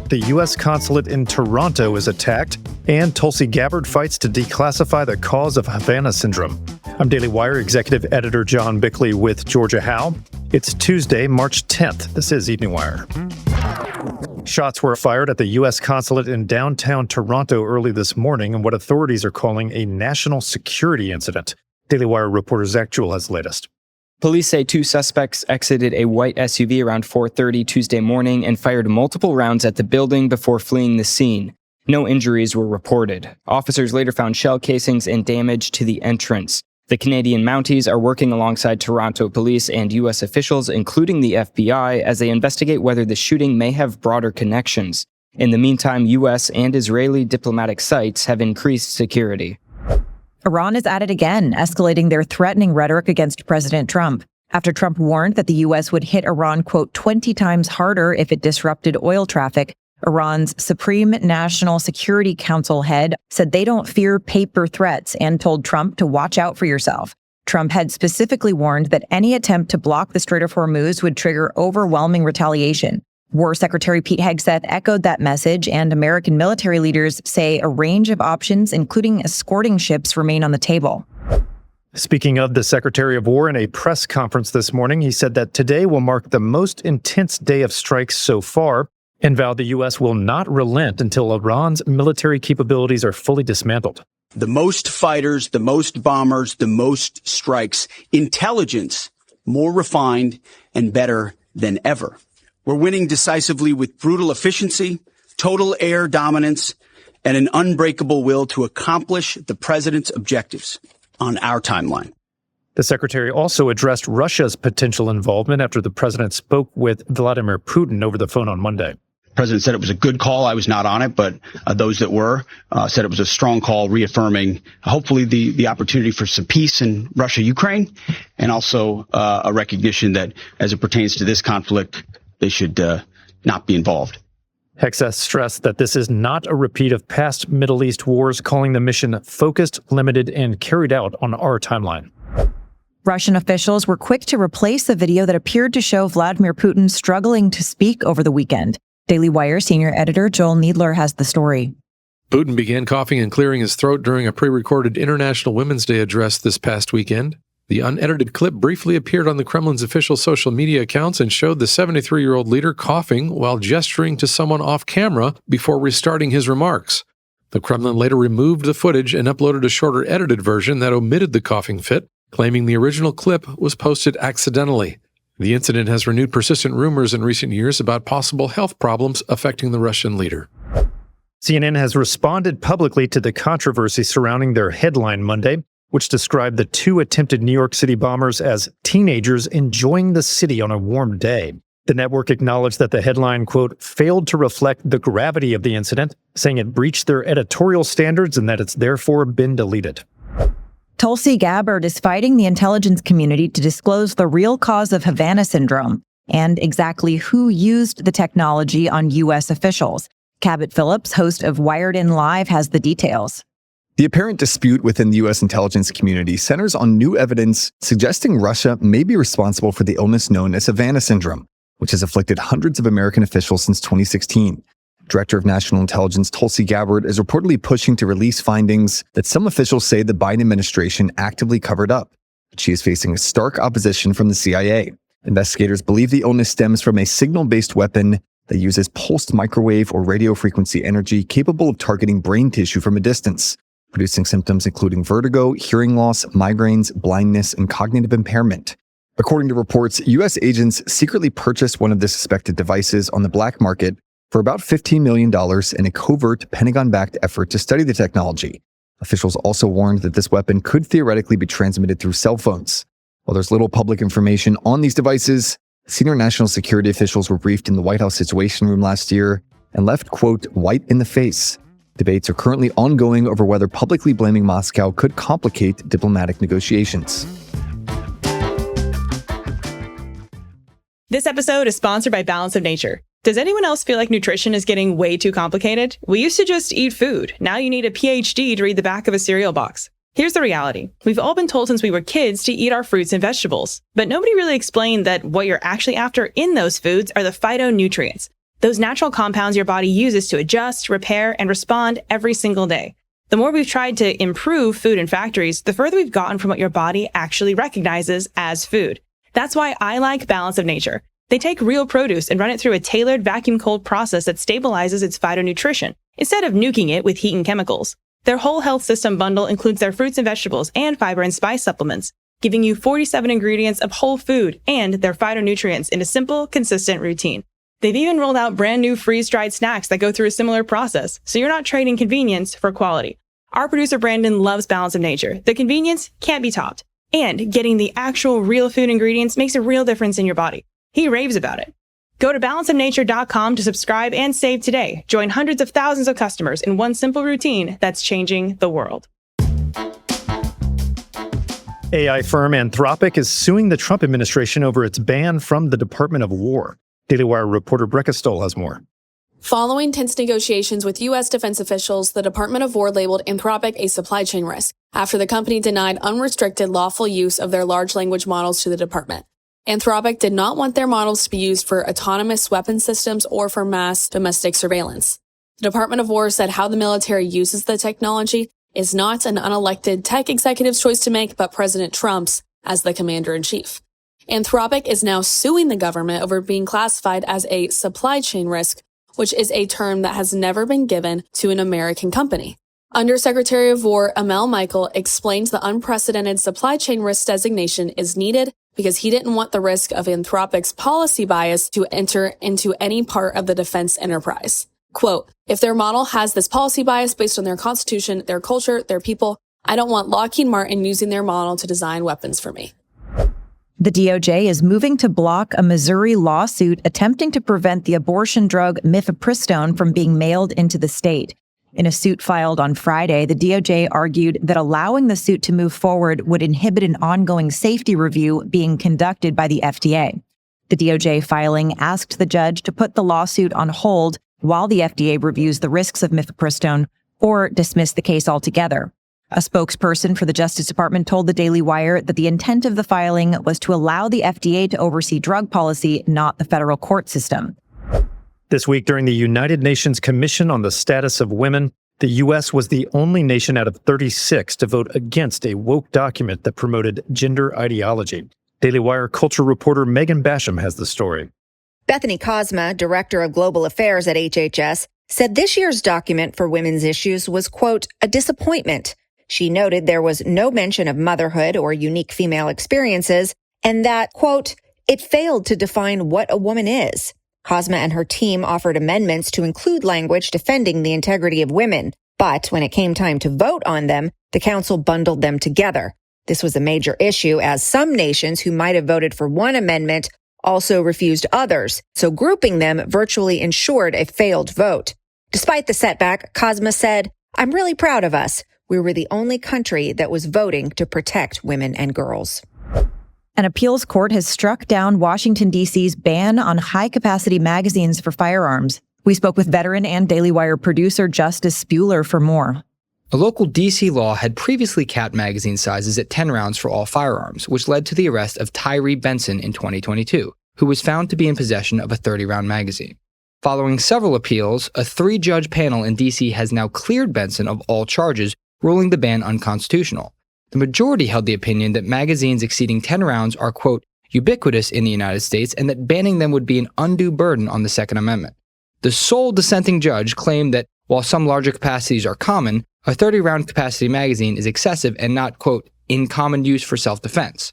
the U.S. Consulate in Toronto is attacked, and Tulsi Gabbard fights to declassify the cause of Havana Syndrome. I'm Daily Wire Executive Editor John Bickley with Georgia Howe. It's Tuesday, March 10th. This is Evening Wire. Shots were fired at the U.S. Consulate in downtown Toronto early this morning in what authorities are calling a national security incident. Daily Wire reporter Zach Jewell has the latest. Police say two suspects exited a white SUV around 4:30 Tuesday morning and fired multiple rounds at the building before fleeing the scene. No injuries were reported. Officers later found shell casings and damage to the entrance. The Canadian Mounties are working alongside Toronto police and U.S. officials, including the FBI, as they investigate whether the shooting may have broader connections. In the meantime, U.S. and Israeli diplomatic sites have increased security. Iran is at it again, escalating their threatening rhetoric against President Trump. After Trump warned that the U.S. would hit Iran, quote, 20 times harder if it disrupted oil traffic, Iran's Supreme National Security Council head said they don't fear paper threats and told Trump to watch out for yourself. Trump had specifically warned that any attempt to block the Strait of Hormuz would trigger overwhelming retaliation. War Secretary Pete Hegseth echoed that message, and American military leaders say a range of options, including escorting ships, remain on the table. Speaking of the Secretary of War in a press conference this morning, he said that today will mark the most intense day of strikes so far and vowed the U.S. will not relent until Iran's military capabilities are fully dismantled. The most fighters, the most bombers, the most strikes, intelligence more refined and better than ever. We're winning decisively with brutal efficiency, total air dominance, and an unbreakable will to accomplish the president's objectives on our timeline. The secretary also addressed Russia's potential involvement after the president spoke with Vladimir Putin over the phone on Monday. The president said it was a good call. I was not on it, but those that were said it was a strong call, reaffirming hopefully the opportunity for some peace in Russia-Ukraine, and also a recognition that as it pertains to this conflict, they should not be involved. Hegseth stressed that this is not a repeat of past Middle East wars, calling the mission focused, limited, and carried out on our timeline. Russian officials were quick to replace the video that appeared to show Vladimir Putin struggling to speak over the weekend. Daily Wire senior editor Joel Needler has the story. Putin began coughing and clearing his throat during a pre-recorded International Women's Day address this past weekend. The unedited clip briefly appeared on the Kremlin's official social media accounts and showed the 73-year-old leader coughing while gesturing to someone off camera before restarting his remarks. The Kremlin later removed the footage and uploaded a shorter edited version that omitted the coughing fit, claiming the original clip was posted accidentally. The incident has renewed persistent rumors in recent years about possible health problems affecting the Russian leader. CNN has responded publicly to the controversy surrounding their headline Monday, which described the two attempted New York City bombers as teenagers enjoying the city on a warm day. The network acknowledged that the headline, quote, failed to reflect the gravity of the incident, saying it breached their editorial standards and that it's therefore been deleted. Tulsi Gabbard is fighting the intelligence community to disclose the real cause of Havana Syndrome and exactly who used the technology on U.S. officials. Cabot Phillips, host of Wired In Live, has the details. The apparent dispute within the U.S. intelligence community centers on new evidence suggesting Russia may be responsible for the illness known as Havana Syndrome, which has afflicted hundreds of American officials since 2016. Director of National Intelligence Tulsi Gabbard is reportedly pushing to release findings that some officials say the Biden administration actively covered up. But she is facing a stark opposition from the CIA. Investigators believe the illness stems from a signal-based weapon that uses pulsed microwave or radio frequency energy capable of targeting brain tissue from a distance, producing symptoms including vertigo, hearing loss, migraines, blindness, and cognitive impairment. According to reports, U.S. agents secretly purchased one of the suspected devices on the black market for about $15 million in a covert Pentagon-backed effort to study the technology. Officials also warned that this weapon could theoretically be transmitted through cell phones. While there's little public information on these devices, senior national security officials were briefed in the White House Situation Room last year and left, quote, white in the face. Debates are currently ongoing over whether publicly blaming Moscow could complicate diplomatic negotiations. This episode is sponsored by Balance of Nature. Does anyone else feel like nutrition is getting way too complicated? We used to just eat food. Now you need a PhD to read the back of a cereal box. Here's the reality. We've all been told since we were kids to eat our fruits and vegetables, but nobody really explained that what you're actually after in those foods are the phytonutrients. Those natural compounds your body uses to adjust, repair, and respond every single day. The more we've tried to improve food in factories, the further we've gotten from what your body actually recognizes as food. That's why I like Balance of Nature. They take real produce and run it through a tailored vacuum cold process that stabilizes its phytonutrition, instead of nuking it with heat and chemicals. Their whole health system bundle includes their fruits and vegetables and fiber and spice supplements, giving you 47 ingredients of whole food and their phytonutrients in a simple, consistent routine. They've even rolled out brand new freeze-dried snacks that go through a similar process, so you're not trading convenience for quality. Our producer Brandon loves Balance of Nature. The convenience can't be topped. And getting the actual real food ingredients makes a real difference in your body. He raves about it. Go to balanceofnature.com to subscribe and save today. Join hundreds of thousands of customers in one simple routine that's changing the world. AI firm Anthropic is suing the Trump administration over its ban from the Department of War. Daily Wire reporter Brecca Stoll has more. Following tense negotiations with U.S. defense officials, the Department of War labeled Anthropic a supply chain risk after the company denied unrestricted lawful use of their large language models to the department. Anthropic did not want their models to be used for autonomous weapon systems or for mass domestic surveillance. The Department of War said how the military uses the technology is not an unelected tech executive's choice to make, but President Trump's as the commander-in-chief. Anthropic is now suing the government over being classified as a supply chain risk, which is a term that has never been given to an American company. Undersecretary of War Amel Michael explained the unprecedented supply chain risk designation is needed because he didn't want the risk of Anthropic's policy bias to enter into any part of the defense enterprise. Quote, if their model has this policy bias based on their constitution, their culture, their people, I don't want Lockheed Martin using their model to design weapons for me. The DOJ is moving to block a Missouri lawsuit attempting to prevent the abortion drug mifepristone from being mailed into the state. In a suit filed on Friday, the DOJ argued that allowing the suit to move forward would inhibit an ongoing safety review being conducted by the FDA. The DOJ filing asked the judge to put the lawsuit on hold while the FDA reviews the risks of mifepristone or dismiss the case altogether. A spokesperson for the Justice Department told the Daily Wire that the intent of the filing was to allow the FDA to oversee drug policy, not the federal court system. This week, during the United Nations Commission on the Status of Women, the U.S. was the only nation out of 36 to vote against a woke document that promoted gender ideology. Daily Wire culture reporter Megan Basham has the story. Bethany Cosma, director of global affairs at HHS, said this year's document for women's issues was, quote, a disappointment. She noted there was no mention of motherhood or unique female experiences, and that, quote, it failed to define what a woman is. Cosma and her team offered amendments to include language defending the integrity of women, but when it came time to vote on them, the council bundled them together. This was a major issue as some nations who might have voted for one amendment also refused others, so grouping them virtually ensured a failed vote. Despite the setback, Cosma said, I'm really proud of us. We were the only country that was voting to protect women and girls. An appeals court has struck down Washington, D.C.'s ban on high-capacity magazines for firearms. We spoke with veteran and Daily Wire producer Justice Spuler for more. A local D.C. law had previously capped magazine sizes at 10 rounds for all firearms, which led to the arrest of Tyree Benson in 2022, who was found to be in possession of a 30-round magazine. Following several appeals, a 3-judge panel in D.C. has now cleared Benson of all charges, ruling the ban unconstitutional. The majority held the opinion that magazines exceeding 10 rounds are, quote, ubiquitous in the United States and that banning them would be an undue burden on the Second Amendment. The sole dissenting judge claimed that while some larger capacities are common, a 30-round capacity magazine is excessive and not, quote, in common use for self-defense.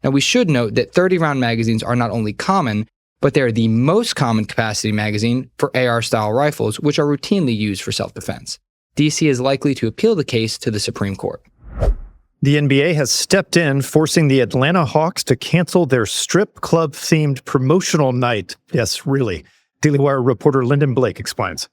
Now, we should note that 30-round magazines are not only common, but they're the most common capacity magazine for AR-style rifles, which are routinely used for self-defense. D.C. is likely to appeal the case to the Supreme Court. The NBA has stepped in, forcing the Atlanta Hawks to cancel their strip club-themed promotional night. Yes, really. Daily Wire reporter Lyndon Blake explains.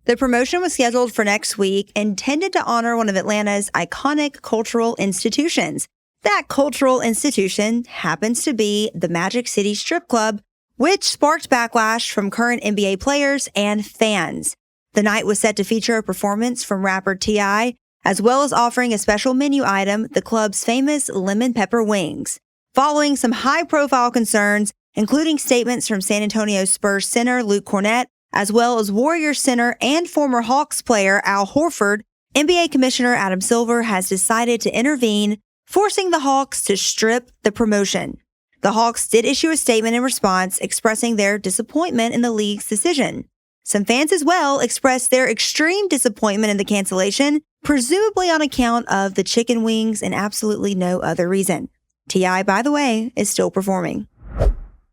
The promotion was scheduled for next week, intended to honor one of Atlanta's iconic cultural institutions. That cultural institution happens to be the Magic City Strip Club, which sparked backlash from current NBA players and fans. The night was set to feature a performance from rapper T.I., as well as offering a special menu item, the club's famous lemon pepper wings. Following some high-profile concerns, including statements from San Antonio Spurs center Luke Cornett, as well as Warriors center and former Hawks player Al Horford, NBA Commissioner Adam Silver has decided to intervene, forcing the Hawks to strip the promotion. The Hawks did issue a statement in response, expressing their disappointment in the league's decision. Some fans as well expressed their extreme disappointment in the cancellation, presumably on account of the chicken wings and absolutely no other reason. T.I., by the way, is still performing.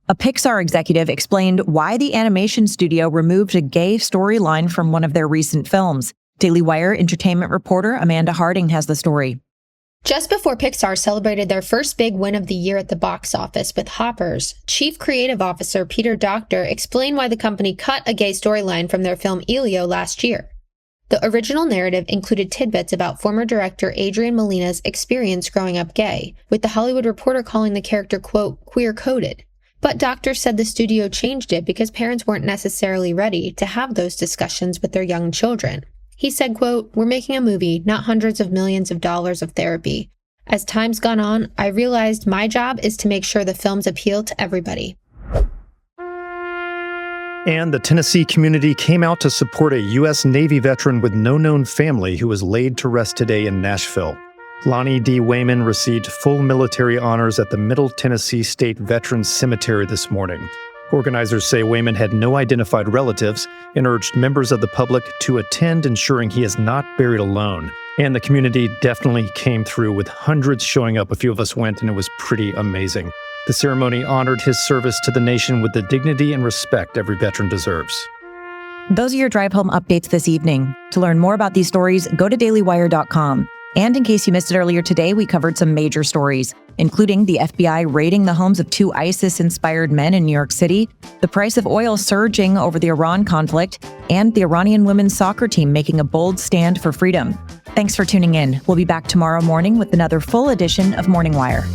A Pixar executive explained why the animation studio removed a gay storyline from one of their recent films. Daily Wire entertainment reporter Amanda Harding has the story. Just before Pixar celebrated their first big win of the year at the box office with Hoppers, Chief Creative Officer Peter Docter explained why the company cut a gay storyline from their film Elio last year. The original narrative included tidbits about former director Adrian Molina's experience growing up gay, with The Hollywood Reporter calling the character, quote, queer-coded. But Docter said the studio changed it because parents weren't necessarily ready to have those discussions with their young children. He said, quote, "We're making a movie, not hundreds of millions of dollars of therapy. As time's gone on, I realized my job is to make sure the films appeal to everybody." And the Tennessee community came out to support a U.S. Navy veteran with no known family who was laid to rest today in Nashville. Lonnie D. Wayman received full military honors at the Middle Tennessee State Veterans Cemetery this morning. Organizers say Wayman had no identified relatives and urged members of the public to attend, ensuring he is not buried alone. And the community definitely came through with hundreds showing up. A few of us went, and it was pretty amazing. The ceremony honored his service to the nation with the dignity and respect every veteran deserves. Those are your Drive Home updates this evening. To learn more about these stories, go to dailywire.com. And in case you missed it earlier today, we covered some major stories, including the FBI raiding the homes of 2 ISIS-inspired men in New York City, the price of oil surging over the Iran conflict, and the Iranian women's soccer team making a bold stand for freedom. Thanks for tuning in. We'll be back tomorrow morning with another full edition of Morning Wire.